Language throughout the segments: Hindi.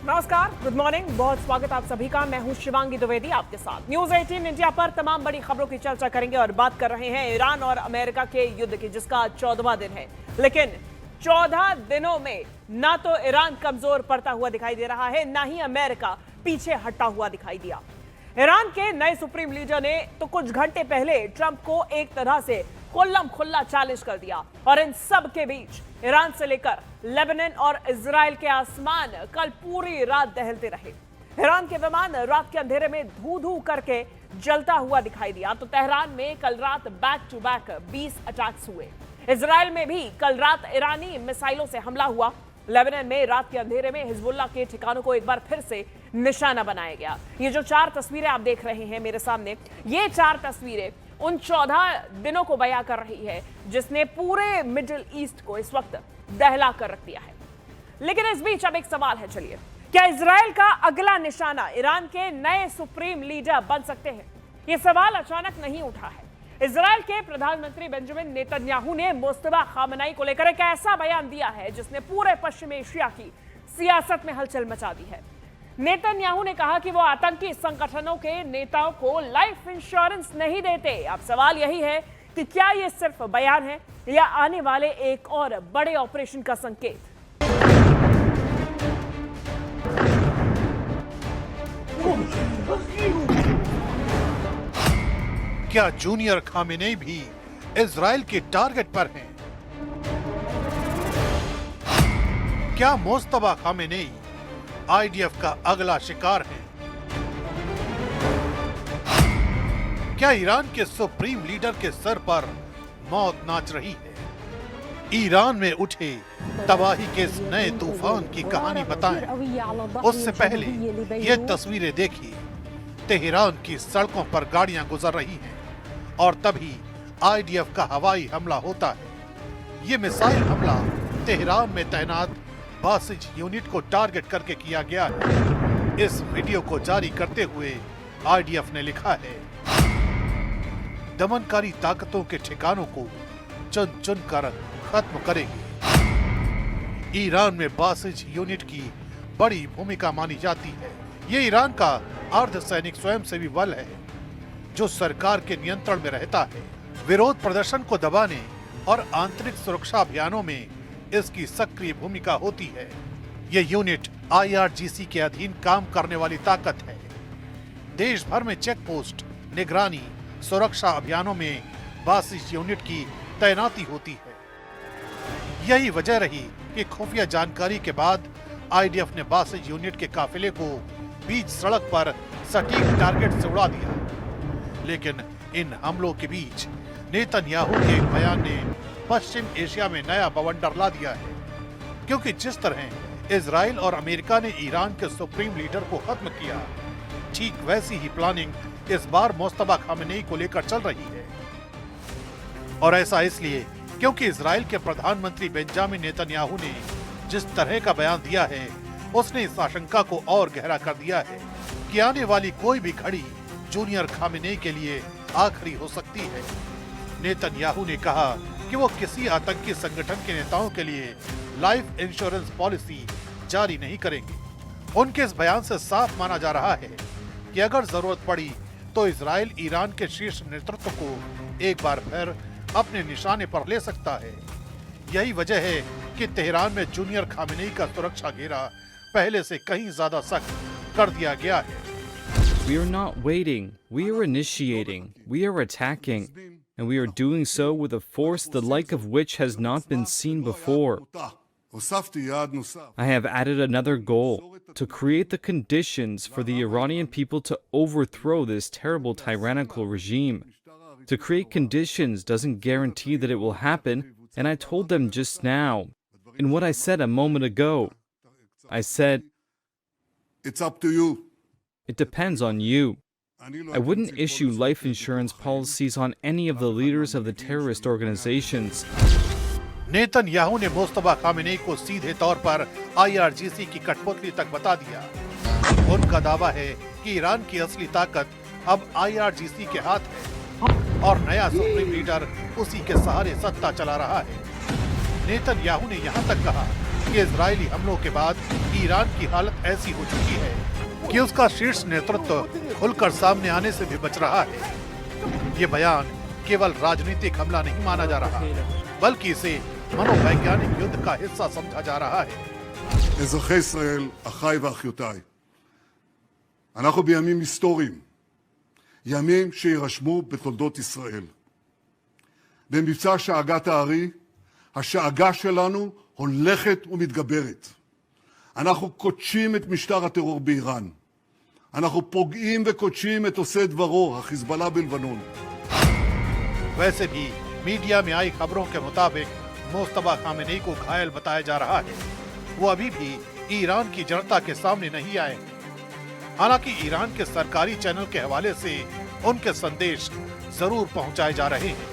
नमस्कार, गुड मॉर्निंग, बहुत स्वागत आप सभी का। मैं हूं शिवांगी द्विवेदी आपके साथ। न्यूज 18 इंडिया पर तमाम बड़ी खबरों की चर्चा करेंगे और बात कर रहे हैं ईरान और अमेरिका के युद्ध की, जिसका 14वां दिन है। लेकिन 14 दिनों में ना तो ईरान कमजोर पड़ता हुआ दिखाई दे रहा है, ना ही अमेरिका पीछे हटता हुआ दिखाई दिया। ईरान के नए सुप्रीम लीडर ने तो कुछ घंटे पहले ट्रंप को एक तरह से खुल्लम खुल्ला चैलेंज कर दिया और इन सब के बीच ईरान से लेकर लेबनान और इजराइल के आसमान कल पूरी रात दहलते रहे। ईरान के विमान रात के अंधेरे में धू धू करके जलता हुआ दिखाई दिया। तो तेहरान में कल रात बैक टू बैक 20 अटैक्स हुए। इजराइल में भी कल रात ईरानी मिसाइलों से हमला हुआ। लेबनान में रात के अंधेरे में हिजबुल्लाह के ठिकानों को एक बार फिर से निशाना बनाया गया। ये जो 4 तस्वीरें आप देख रहे हैं मेरे सामने, ये 4 तस्वीरें उन 14 दिनों को बयां कर रही है जिसने पूरे मिडिल ईस्ट को इस वक्त दहला कर रख दिया है। लेकिन इस बीच अब एक सवाल है, चलिए, क्या इजराइल का अगला निशाना ईरान के नए सुप्रीम लीडर बन सकते हैं? यह सवाल अचानक नहीं उठा है। इजराइल के प्रधानमंत्री बेंजामिन नेतन्याहू ने मुस्तफा खामनेई को लेकर एक ऐसा बयान दिया है जिसने पूरे पश्चिम एशिया की सियासत में हलचल मचा दी है। नेतन्याहू ने कहा कि वो आतंकी संगठनों के नेताओं को लाइफ इंश्योरेंस नहीं देते। अब सवाल यही है कि क्या ये सिर्फ बयान है या आने वाले एक और बड़े ऑपरेशन का संकेत? क्या जूनियर खामेनेई भी इजराइल के टारगेट पर हैं? क्या मुस्तफा खामेनेई आईडीएफ का अगला शिकार है? क्या ईरान के सुप्रीम लीडर के सर पर मौत नाच रही है? ईरान में उठे तबाही के इस नए तूफान की कहानी बताएं। उससे पहले ये तस्वीरें देखिए। तेहरान की सड़कों पर गाड़ियां गुजर रही हैं और तभी आईडीएफ का हवाई हमला होता है। ये मिसाइल हमला तेहरान में तैनात बासिज यूनिट को टारगेट करके किया गया है। इस वीडियो को जारी करते हुए आईडीएफ ने लिखा है, दमनकारी ताकतों के ठिकानों को चुन चुन कर खत्म करेंगे। ईरान में बासिज यूनिट की बड़ी भूमिका मानी जाती है। ये ईरान का अर्धसैनिक स्वयंसेवी बल है जो सरकार के नियंत्रण में रहता है। विरोध प्रदर्शन को दबाने और आंतरिक सुरक्षा अभियानों में इसकी सक्रिय भूमिका होती है। यह यूनिट आईआरजीसी के अधीन काम करने वाली ताकत है। देश भर में चेक पोस्ट, निगरानी, सुरक्षा अभियानों में बासिज यूनिट की तैनाती होती है। यही वजह रही कि खुफिया जानकारी के बाद आईडीएफ ने बासिज यूनिट के काफिले को बीच सड़क पर सटीक टारगेट से उड़ा दिया। लेकिन इन हमलों के बीच नेतन्याहू के एक बयान ने पश्चिम एशिया में नया बवंडर ला दिया है, क्योंकि जिस तरह इजराइल और अमेरिका ने ईरान के सुप्रीम लीडर को खत्म किया, ठीक वैसी ही प्लानिंग इस बार मुस्तफा खामनेई को लेकर चल रही है। और ऐसा इसलिए क्योंकि इजराइल के प्रधानमंत्री बेंजामिन नेतन्याहू ने जिस तरह का बयान दिया है, उसने इस आशंका को और गहरा कर दिया है कि आने वाली कोई भी घड़ी जूनियर खामेनेई के लिए आखिरी हो सकती है। नेतन्याहू ने कहा कि वो किसी आतंकी संगठन के नेताओं के लिए लाइफ इंश्योरेंस पॉलिसी जारी नहीं करेंगे। उनके इस बयान से साफ माना जा रहा है कि अगर जरूरत पड़ी तो इजराइल ईरान के शीर्ष नेतृत्व को एक बार फिर अपने निशाने पर ले सकता है। यही वजह है कि तेहरान में जूनियर खामेनेई का सुरक्षा घेरा पहले से कहीं ज्यादा सख्त कर दिया गया है। We are not waiting, we are initiating, we are attacking, and we are doing so with a force the like of which has not been seen before. I have added another goal, to create the conditions for the Iranian people to overthrow this terrible tyrannical regime. To create conditions doesn't guarantee that it will happen, and I told them just now, in what I said a moment ago. I said, it's up to you. It depends on you. I wouldn't issue life insurance policies on any of the leaders of the terrorist organizations. Netanyahu ने मुस्तफा खामेनेई को सीधे तौर पर आईआरजीसी की कठपुतली तक बता दिया। उनका दावा है कि ईरान की असली ताकत अब आईआरजीसी के हाथ है और नया सुप्रीम लीडर उसी के सहारे सत्ता चला रहा है। नेतन्याहू ने यहाँ तक कहा कि इजरायली हमलों के बाद ईरान की हालत ऐसी हो चुकी है कि उसका शीर्ष नेतृत्व खुलकर सामने आने से भी बच रहा है। ये बयान केवल राजनीतिक हमला नहीं माना जा रहा, बल्कि इसे मनोवैज्ञानिक युद्ध का हिस्सा समझा जा रहा है। אזרחי ישראל, אחיי ואחיותיי, אנחנו בימים היסטוריים, ימים שירשמו בתולדות ישראל. במבצע שאגת הארי, השאגה שלנו הולכת ומתגברת. אנחנו קודשים את משטר הטרור באיראן. אנחנו פוגעים וקודשים את עושה דברו, החיזבאללה בלבנון. वैसे भी मीडिया में आई खबरों के मुताबिक मुस्तफा खामेनी को घायल बताया जा रहा है। वो अभी भी ईरान की जनता के सामने नहीं आए। हालांकि ईरान के सरकारी चैनल के हवाले से उनके संदेश जरूर पहुंचाए जा रहे हैं।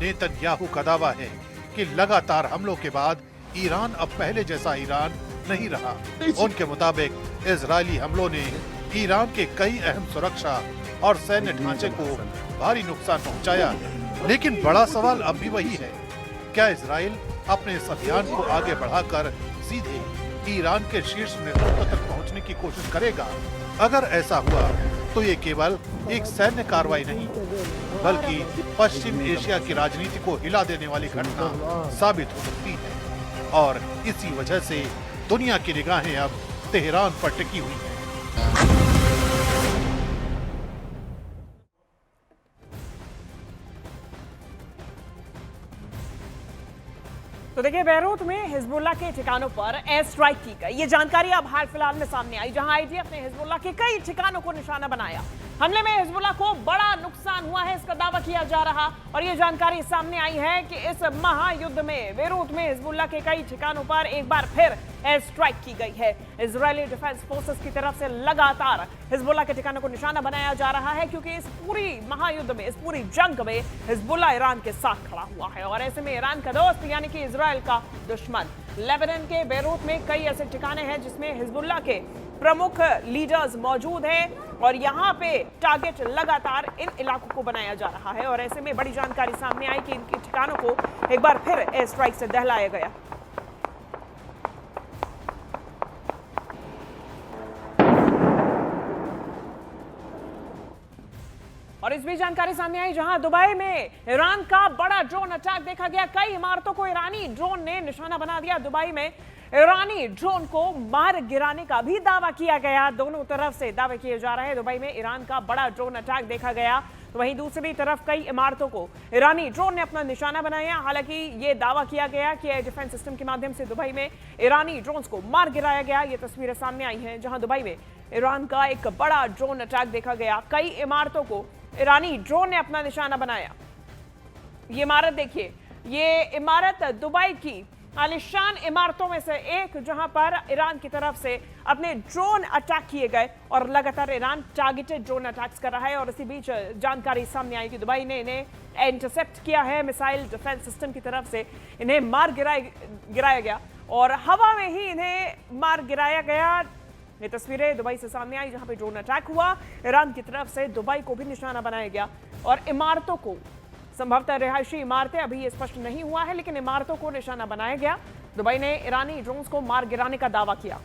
नेतन्याहू का दावा है कि लगातार हमलों के बाद ईरान अब पहले जैसा ईरान नहीं रहा। उनके मुताबिक इजरायली हमलों ने ईरान के कई अहम सुरक्षा और सैन्य ढांचे को भारी नुकसान पहुंचाया। लेकिन बड़ा सवाल अब भी वही है, क्या इजराइल अपने इस अभियान को आगे बढ़ाकर सीधे ईरान के शीर्ष नेतृत्व तक पहुंचने की कोशिश करेगा? अगर ऐसा हुआ तो ये केवल एक सैन्य कार्रवाई नहीं, बल्कि पश्चिम एशिया की राजनीति को हिला देने वाली घटना साबित हो सकती है। और इसी वजह से दुनिया की निगाहें अब तेहरान पर टिकी हुई हैं। तो देखिए, बैरूत में हिजबुल्लाह के ठिकानों पर एयर स्ट्राइक की गई। ये जानकारी अब हाल फिलहाल में सामने आई, जहां आईडीएफ ने हिजबुल्लाह के कई ठिकानों को निशाना बनाया। हमले में हिजबुल्लाह को बड़ा नुकसान हुआ है, इसका दावा किया जा रहा। और ये जानकारी सामने आई है कि इस महायुद्ध में बैरूत में हिजबुल्लाह के कई ठिकानों पर एक बार फिर एयर स्ट्राइक की गई है। इजरायली डिफेंस फोर्सेस की तरफ से लगातार हिजबुल्लाह के ठिकानों को निशाना बनाया जा रहा है, क्योंकि इस पूरी महायुद्ध में, इस पूरी जंग में हिजबुल्लाह ईरान के साथ खड़ा हुआ है। और ऐसे में ईरान का दोस्त यानी कि इजराइल का दुश्मन। लेबनान के बैरूत में कई ऐसे ठिकाने हैं जिसमें हिजबुल्लाह के प्रमुख लीडर्स मौजूद हैं और यहाँ पे टारगेट लगातार इन इलाकों को बनाया जा रहा है। और ऐसे में बड़ी जानकारी सामने आई कि इनके ठिकानों को एक बार फिर एयर स्ट्राइक से दहलाया गया। और इस भी जानकारी सामने आई जहां दुबई में ईरान का बड़ा ड्रोन अटैक देखा गया। कई इमारतों को ईरानी ड्रोन ने निशाना बना दिया। दुबई में ईरानी ड्रोन को मार गिराने का भी दावा किया गया। दोनों तरफ से दावे किए जा रहे हैं। दुबई में ईरान का बड़ा ड्रोन अटैक देखा गया, तो वहीं दूसरी तरफ कई इमारतों को ईरानी ड्रोन ने अपना निशाना बनाया। हालांकि ये दावा किया गया कि एयर डिफेंस सिस्टम के माध्यम से दुबई में ईरानी ड्रोन्स को मार गिराया गया। ये तस्वीरें सामने आई हैं जहां दुबई में ईरान का एक बड़ा ड्रोन अटैक देखा गया। कई इमारतों को ईरानी ड्रोन ने अपना निशाना बनाया। ये इमारत देखिए, ये इमारत दुबई की आलिशान इमारतों में से एक, जहां पर ईरान की तरफ से अपने ड्रोन अटैक किए गए और लगातार ईरान टारगेटेड ड्रोन अटैक्स कर रहा है। और इसी बीच जानकारी सामने आई कि दुबई ने इन्हें इंटरसेप्ट किया है। मिसाइल डिफेंस सिस्टम की तरफ से इन्हें मार गिराया गया और हवा में ही इन्हें मार गिराया गया। ये तस्वीरें दुबई से सामने आई जहां पे ड्रोन अटैक हुआ। ईरान की तरफ से दुबई को भी निशाना बनाया गया और इमारतों को, संभवतः रिहायशी इमारतें, अभी ये स्पष्ट नहीं हुआ है, लेकिन इमारतों को निशाना बनाया गया। दुबई ने ईरानी ड्रोन्स को मार गिराने का दावा किया।